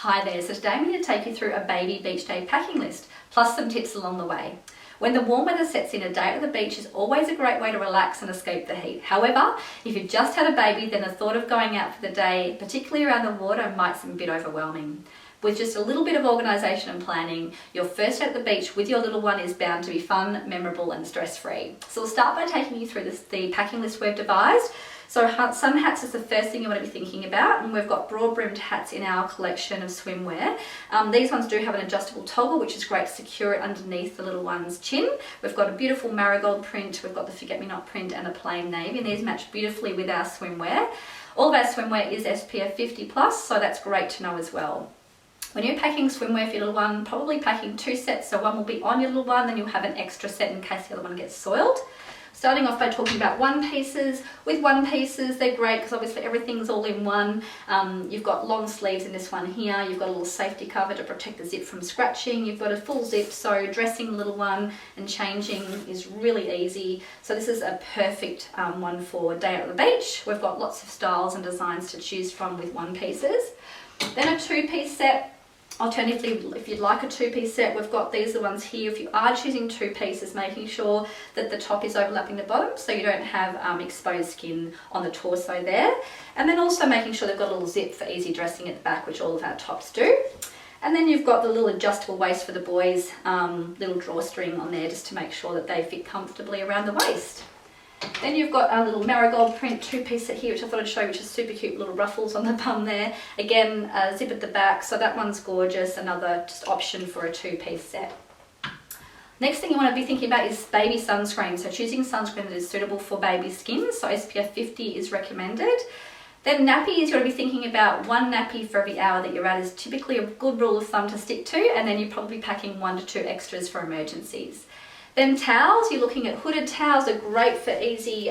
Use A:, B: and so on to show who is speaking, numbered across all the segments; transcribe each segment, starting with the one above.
A: Hi there, so today I'm going to take you through a baby beach day packing list, plus some tips along the way. When the warm weather sets in, a day at the beach is always a great way to relax and escape the heat. However, if you've just had a baby, then the thought of going out for the day, particularly around the water, might seem a bit overwhelming. With just a little bit of organisation and planning, your first day at the beach with your little one is bound to be fun, memorable and stress-free. So we'll start by taking you through the packing list we've devised. So sun hats is the first thing you want to be thinking about, and we've got broad-brimmed hats in our collection of swimwear. These ones do have an adjustable toggle, which is great to secure it underneath the little one's chin. We've got a beautiful marigold print, we've got the forget-me-not print and a plain navy, and these match beautifully with our swimwear. All of our swimwear is SPF 50+, so that's great to know as well. When you're packing swimwear for your little one, probably packing 2 sets, so one will be on your little one, then you'll have an extra set in case the other one gets soiled. Starting off by talking about one pieces. With one pieces, they're great because obviously everything's all in one. You've got long sleeves in this one here. You've got a little safety cover to protect the zip from scratching. You've got a full zip, so dressing the little one and changing is really easy. So this is a perfect one for day out at the beach. We've got lots of styles and designs to choose from with one pieces. Then a 2-piece set. Alternatively, if you'd like a 2-piece set, we've got these the ones here. If you are choosing 2 pieces, making sure that the top is overlapping the bottom so you don't have exposed skin on the torso there. And then also making sure they've got a little zip for easy dressing at the back, which all of our tops do. And then you've got the little adjustable waist for the boys, little drawstring on there just to make sure that they fit comfortably around the waist. Then you've got a little marigold print 2-piece set here, which I thought I'd show you, which is super cute, little ruffles on the bum there. Again, a zip at the back, so that one's gorgeous, another just option for a 2-piece set. Next thing you want to be thinking about is baby sunscreen. So choosing sunscreen that is suitable for baby skin, so SPF 50 is recommended. Then nappies, you've got to be thinking about 1 nappy for every hour that you're at is typically a good rule of thumb to stick to, and then you're probably packing 1 to 2 extras for emergencies. Then towels, you're looking at hooded towels, are great for easy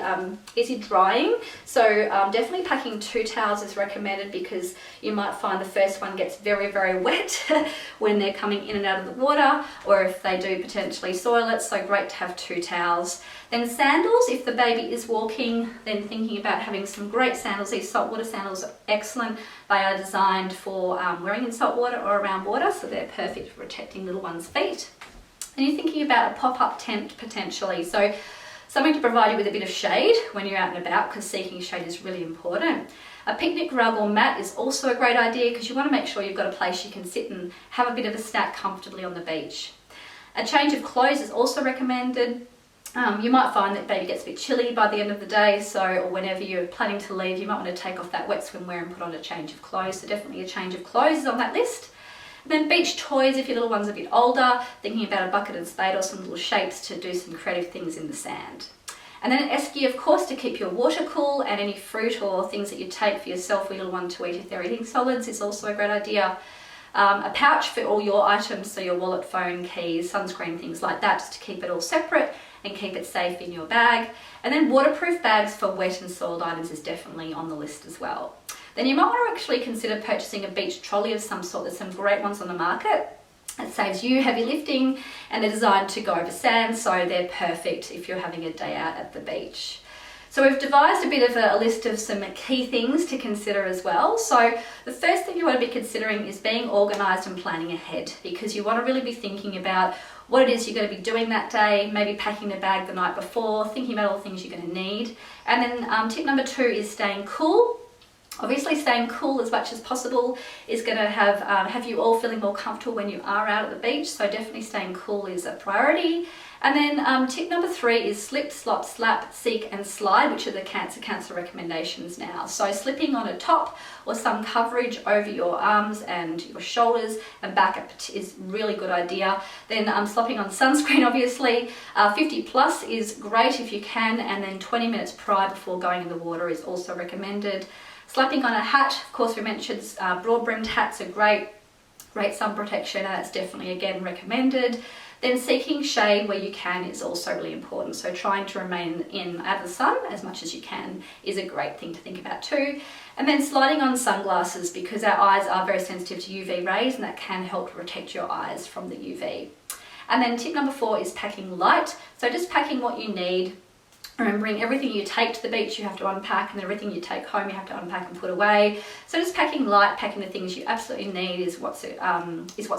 A: drying. So definitely packing 2 towels is recommended because you might find the first one gets very, very wet when they're coming in and out of the water, or if they do potentially soil it, so great to have 2 towels. Then sandals, if the baby is walking, then thinking about having some great sandals. These saltwater sandals are excellent. They are designed for wearing in salt water or around water, so they're perfect for protecting little one's feet. And you're thinking about a pop-up tent potentially, so something to provide you with a bit of shade when you're out and about, because seeking shade is really important. A picnic rug or mat is also a great idea because you want to make sure you've got a place you can sit and have a bit of a snack comfortably on the beach. A change of clothes is also recommended. You might find that baby gets a bit chilly by the end of the day, or whenever you're planning to leave, you might want to take off that wet swimwear and put on a change of clothes, so definitely a change of clothes is on that list. Then beach toys, if your little one's a bit older, thinking about a bucket and spade or some little shapes to do some creative things in the sand. And then an esky, of course, to keep your water cool, and any fruit or things that you take for yourself or your little one to eat if they're eating solids is also a great idea. A pouch for all your items, so your wallet, phone, keys, sunscreen, things like that, just to keep it all separate and keep it safe in your bag. And then waterproof bags for wet and soiled items is definitely on the list as well. Then you might want to actually consider purchasing a beach trolley of some sort. There's some great ones on the market. It saves you heavy lifting, and they're designed to go over sand, so they're perfect if you're having a day out at the beach. So we've devised a bit of a list of some key things to consider as well. So the first thing you want to be considering is being organised and planning ahead, because you want to really be thinking about what it is you're going to be doing that day, maybe packing the bag the night before, thinking about all the things you're going to need. And then tip number 2 is staying cool. Obviously staying cool as much as possible is going to have you all feeling more comfortable when you are out at the beach, so definitely staying cool is a priority. And then tip number 3 is slip, slop, slap, seek and slide, which are the cancer recommendations now. So slipping on a top or some coverage over your arms and your shoulders and back is really good idea. Then slopping on sunscreen, obviously. 50+ is great if you can, and then 20 minutes prior before going in the water is also recommended. Slapping on a hat, of course we mentioned broad-brimmed hats are great sun protection, and that's definitely again recommended. Then seeking shade where you can is also really important, so trying to remain out of the sun as much as you can is a great thing to think about too. And then sliding on sunglasses, because our eyes are very sensitive to UV rays, and that can help protect your eyes from the UV. And then tip number 4 is packing light, so just packing what you need. Remembering everything you take to the beach you have to unpack, and everything you take home you have to unpack and put away. So just packing light, packing the things you absolutely need is what's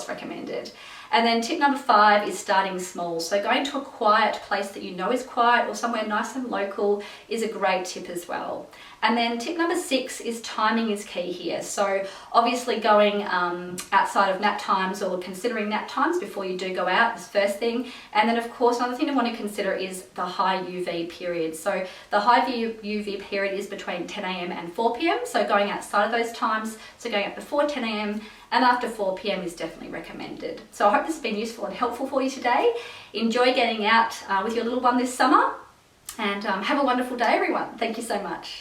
A: recommended. And then tip number 5 is starting small. So going to a quiet place that you know is quiet or somewhere nice and local is a great tip as well. And then tip number 6 is timing is key here. So obviously going outside of nap times or considering nap times before you do go out is first thing. And then of course another thing to want to consider is the high UV period. So the high UV period is between 10 a.m. and 4 p.m. So going outside of those times, so going out before 10 a.m. and after 4 p.m. is definitely recommended. So I hope this has been useful and helpful for you today. Enjoy getting out with your little one this summer, and have a wonderful day everyone. Thank you so much.